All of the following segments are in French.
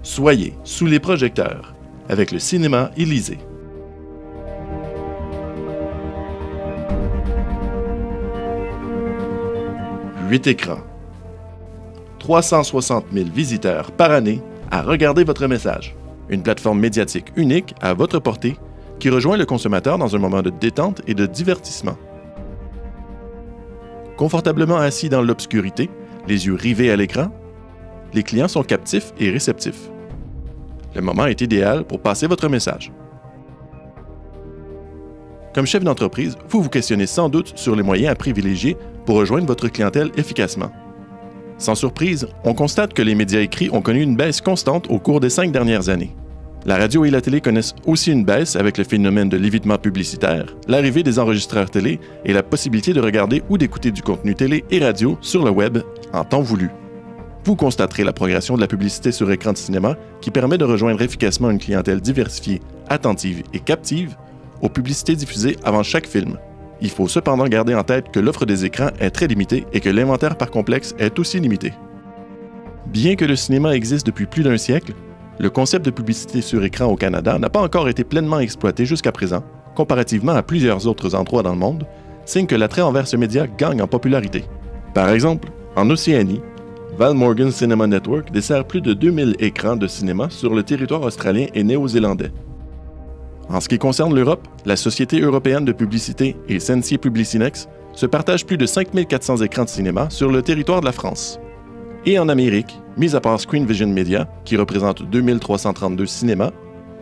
Soyez sous les projecteurs avec le cinéma Élysée. Huit écrans. 360 000 visiteurs par année à regarder votre message. Une plateforme médiatique unique à votre portée qui rejoint le consommateur dans un moment de détente et de divertissement. Confortablement assis dans l'obscurité, les yeux rivés à l'écran, les clients sont captifs et réceptifs. Le moment est idéal pour passer votre message. Comme chef d'entreprise, vous vous questionnez sans doute sur les moyens à privilégier pour rejoindre votre clientèle efficacement. Sans surprise, on constate que les médias écrits ont connu une baisse constante au cours des 5 dernières années. La radio et la télé connaissent aussi une baisse avec le phénomène de l'évitement publicitaire, l'arrivée des enregistreurs télé et la possibilité de regarder ou d'écouter du contenu télé et radio sur le web en temps voulu. Vous constaterez la progression de la publicité sur écran de cinéma qui permet de rejoindre efficacement une clientèle diversifiée, attentive et captive aux publicités diffusées avant chaque film. Il faut cependant garder en tête que l'offre des écrans est très limitée et que l'inventaire par complexe est aussi limité. Bien que le cinéma existe depuis plus d'un siècle, le concept de publicité sur écran au Canada n'a pas encore été pleinement exploité jusqu'à présent, comparativement à plusieurs autres endroits dans le monde, signe que l'attrait envers ce média gagne en popularité. Par exemple, en Océanie, Val Morgan Cinema Network dessert plus de 2000 écrans de cinéma sur le territoire australien et néo-zélandais. En ce qui concerne l'Europe, la Société européenne de publicité et Sensi Publicinex se partagent plus de 5400 écrans de cinéma sur le territoire de la France. Et en Amérique, mis à part Screen Vision Media, qui représente 2332 cinémas,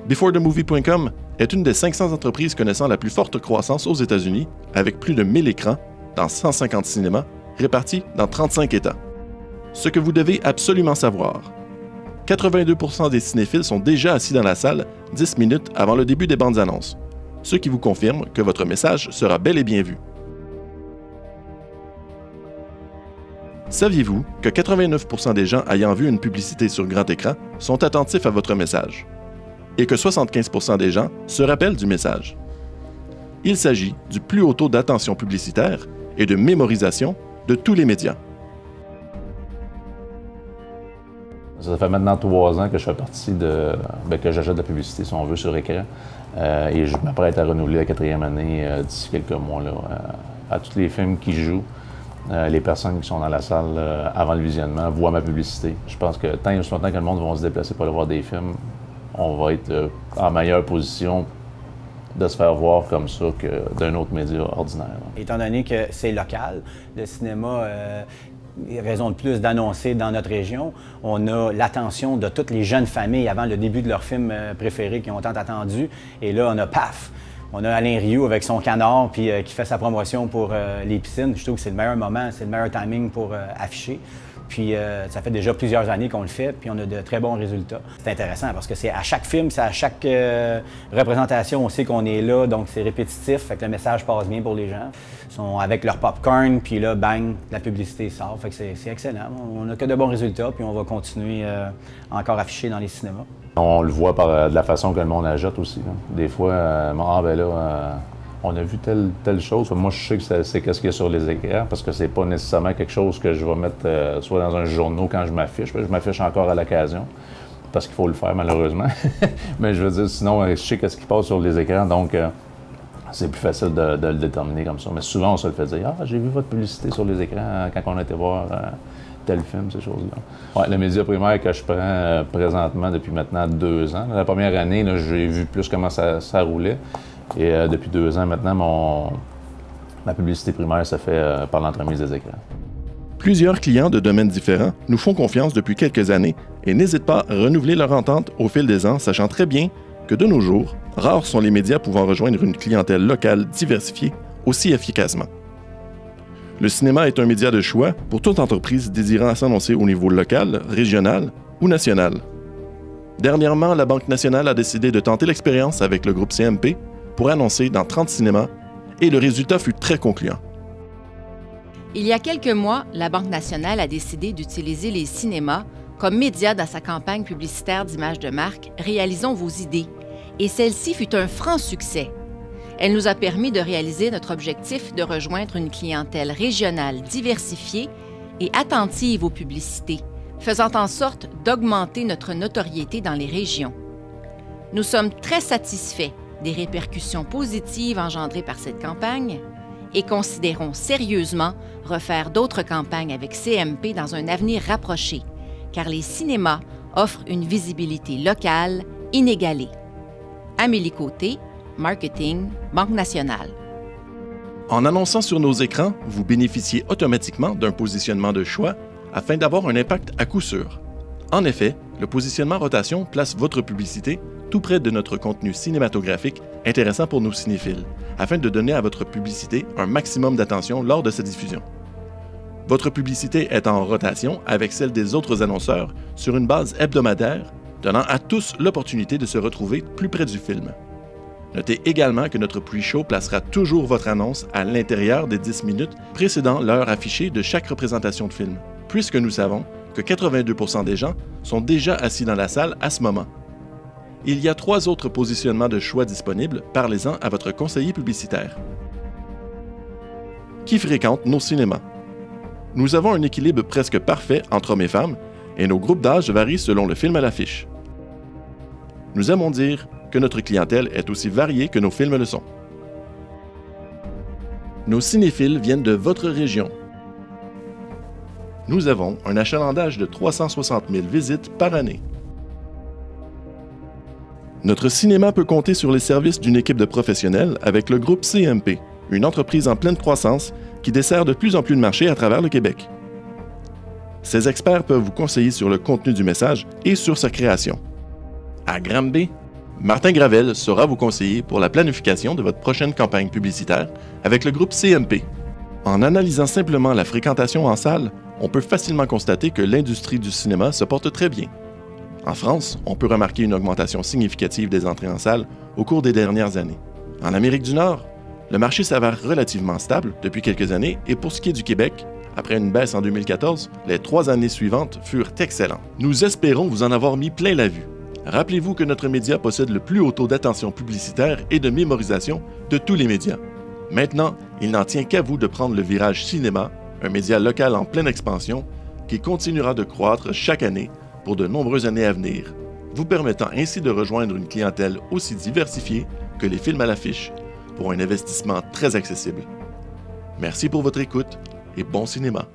BeforeTheMovie.com est une des 500 entreprises connaissant la plus forte croissance aux États-Unis, avec plus de 1000 écrans dans 150 cinémas répartis dans 35 États. Ce que vous devez absolument savoir. 82% des cinéphiles sont déjà assis dans la salle 10 minutes avant le début des bandes annonces, ce qui vous confirme que votre message sera bel et bien vu. Saviez-vous que 89% des gens ayant vu une publicité sur grand écran sont attentifs à votre message et que 75% des gens se rappellent du message? Il s'agit du plus haut taux d'attention publicitaire et de mémorisation de tous les médias. Ça fait maintenant 3 ans que je fais partie que j'achète de la publicité, si on veut, sur écran. Et je m'apprête à renouveler la 4e année d'ici quelques mois. À tous les films qui jouent, les personnes qui sont dans la salle avant le visionnement voient ma publicité. Je pense que tant et aussi longtemps que le monde va se déplacer pour aller voir des films, on va être en meilleure position de se faire voir comme ça que d'un autre média ordinaire. Étant donné que c'est local, le cinéma... raison de plus d'annoncer dans notre région. On a l'attention de toutes les jeunes familles avant le début de leur film préféré qui ont tant attendu. Et là, on a paf! On a Alain Rioux avec son canard puis qui fait sa promotion pour les piscines. Je trouve que c'est le meilleur moment, c'est le meilleur timing pour afficher. Puis ça fait déjà plusieurs années qu'on le fait, puis on a de très bons résultats. C'est intéressant parce que c'est à chaque film, c'est à chaque représentation, on sait qu'on est là, donc c'est répétitif, fait que le message passe bien pour les gens. Ils sont avec leur popcorn, puis là, bang, la publicité sort, fait que c'est excellent. On n'a que de bons résultats, puis on va continuer encore à afficher dans les cinémas. On le voit par de la façon que le monde ajoute aussi. Là. Des fois, on a vu telle chose. Moi, je sais que c'est qu'est-ce qu'il y a sur les écrans parce que c'est pas nécessairement quelque chose que je vais mettre soit dans un journal quand je m'affiche. Je m'affiche encore à l'occasion parce qu'il faut le faire malheureusement. Mais je veux dire, sinon, je sais qu'est-ce qui passe sur les écrans, donc c'est plus facile de le déterminer comme ça. Mais souvent, on se le fait dire « Ah, j'ai vu votre publicité sur les écrans quand on a été voir tel film, ces choses-là. » Ouais, le média primaire que je prends présentement depuis maintenant 2 ans. La première année, j'ai vu plus comment ça roulait. Et depuis 2 ans maintenant, ma publicité primaire se fait par l'entremise des écrans. Plusieurs clients de domaines différents nous font confiance depuis quelques années et n'hésitent pas à renouveler leur entente au fil des ans, sachant très bien que de nos jours, rares sont les médias pouvant rejoindre une clientèle locale diversifiée aussi efficacement. Le cinéma est un média de choix pour toute entreprise désirant s'annoncer au niveau local, régional ou national. Dernièrement, la Banque nationale a décidé de tenter l'expérience avec le groupe CMP pour annoncer dans 30 cinémas et le résultat fut très concluant. Il y a quelques mois, la Banque nationale a décidé d'utiliser les cinémas comme média dans sa campagne publicitaire d'image de marque « Réalisons vos idées » et celle-ci fut un franc succès. Elle nous a permis de réaliser notre objectif de rejoindre une clientèle régionale diversifiée et attentive aux publicités, faisant en sorte d'augmenter notre notoriété dans les régions. Nous sommes très satisfaits des répercussions positives engendrées par cette campagne et considérons sérieusement refaire d'autres campagnes avec CMP dans un avenir rapproché, car les cinémas offrent une visibilité locale inégalée. Amélie Côté, Marketing, Banque nationale. En annonçant sur nos écrans, vous bénéficiez automatiquement d'un positionnement de choix afin d'avoir un impact à coup sûr. En effet, le positionnement rotation place votre publicité tout près de notre contenu cinématographique intéressant pour nos cinéphiles, afin de donner à votre publicité un maximum d'attention lors de sa diffusion. Votre publicité est en rotation avec celle des autres annonceurs sur une base hebdomadaire, donnant à tous l'opportunité de se retrouver plus près du film. Notez également que notre pre-show placera toujours votre annonce à l'intérieur des 10 minutes précédant l'heure affichée de chaque représentation de film, puisque nous savons que 82% des gens sont déjà assis dans la salle à ce moment. Il y a 3 autres positionnements de choix disponibles, parlez-en à votre conseiller publicitaire. Qui fréquente nos cinémas? Nous avons un équilibre presque parfait entre hommes et femmes, et nos groupes d'âge varient selon le film à l'affiche. Nous aimons dire que notre clientèle est aussi variée que nos films le sont. Nos cinéphiles viennent de votre région. Nous avons un achalandage de 360 000 visites par année. Notre cinéma peut compter sur les services d'une équipe de professionnels avec le groupe CMP, une entreprise en pleine croissance qui dessert de plus en plus de marchés à travers le Québec. Ces experts peuvent vous conseiller sur le contenu du message et sur sa création. À Granby, Martin Gravel saura vous conseiller pour la planification de votre prochaine campagne publicitaire avec le groupe CMP. En analysant simplement la fréquentation en salle, on peut facilement constater que l'industrie du cinéma se porte très bien. En France, on peut remarquer une augmentation significative des entrées en salle au cours des dernières années. En Amérique du Nord, le marché s'avère relativement stable depuis quelques années et pour ce qui est du Québec, après une baisse en 2014, les 3 années suivantes furent excellentes. Nous espérons vous en avoir mis plein la vue. Rappelez-vous que notre média possède le plus haut taux d'attention publicitaire et de mémorisation de tous les médias. Maintenant, il n'en tient qu'à vous de prendre le virage cinéma, un média local en pleine expansion qui continuera de croître chaque année pour de nombreuses années à venir, vous permettant ainsi de rejoindre une clientèle aussi diversifiée que les films à l'affiche pour un investissement très accessible. Merci pour votre écoute et bon cinéma.